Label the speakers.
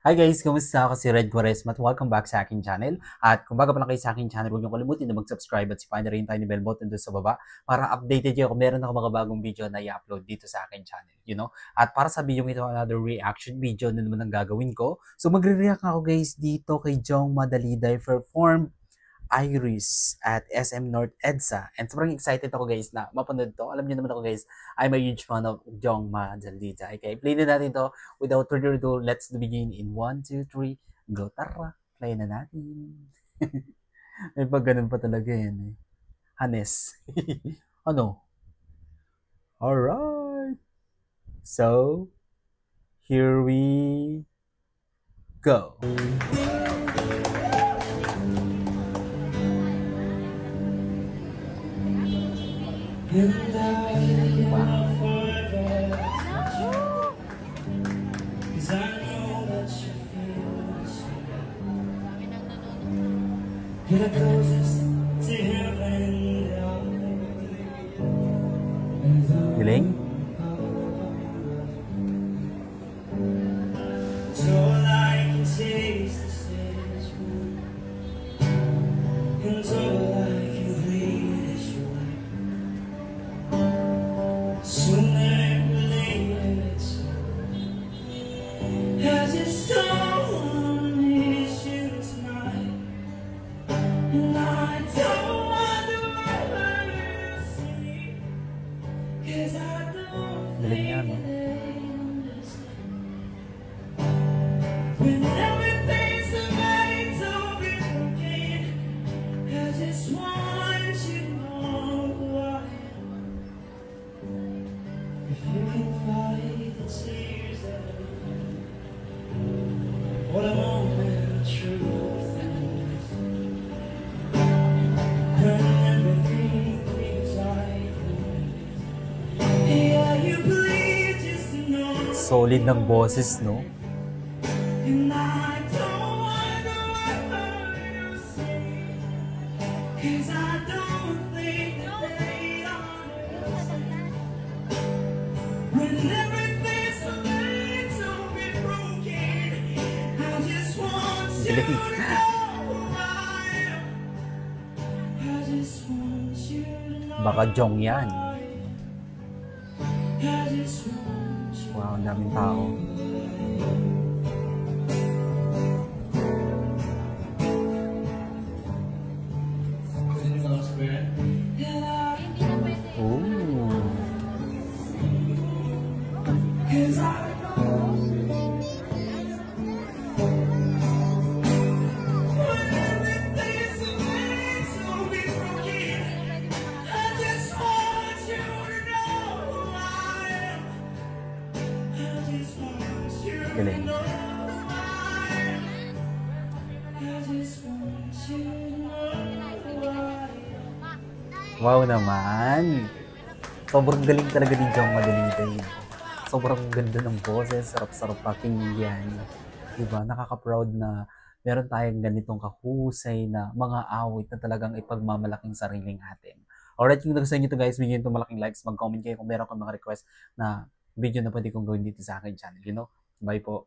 Speaker 1: Hi guys! Kumusta? Ako si Red Quaresma at welcome back sa aking channel. At kung bago pa lang kayo sa aking channel, huwag niyo kalimutan na mag-subscribe at sipahin na rin tayo ni bell button doon sa baba para updated kayo kung meron ako mga bagong video na i-upload dito sa aking channel. At para sa video ito, another reaction video na naman ang gagawin ko. So magre-react ako guys dito kay Jong Madaliday perform Iris at SM North EDSA. And sobrang excited ako guys na mapanood to. Alam niyo naman ako guys, I'm a huge fan of Jong Madalita. Okay, play na natin to. Without further ado, let's begin in 1, 2, 3, go. Tara, play na natin. May pag ganun pa talaga yan eh. Hanes. Ano? Alright. So, here we go. Galing? Galing niya, no? Solid ng boses, no? Galing. Baka Jong yan. Wow, ang daming tao. Galing. Wow naman. Sobrang galing talaga ni Jong Madaliday. Sobrang ganda ng boses, sarap-sarap pakinggan. Diba? Nakaka-proud na meron tayong ganitong kahusay na mga awit na talagang ipagmamalaking sariling atin. Alright, kung nagustuhan nyo ito guys, bigyan ito malaking likes, mag-comment kayo kung meron kang mga request na video na pwede kong gawin dito sa akin channel. Bye po.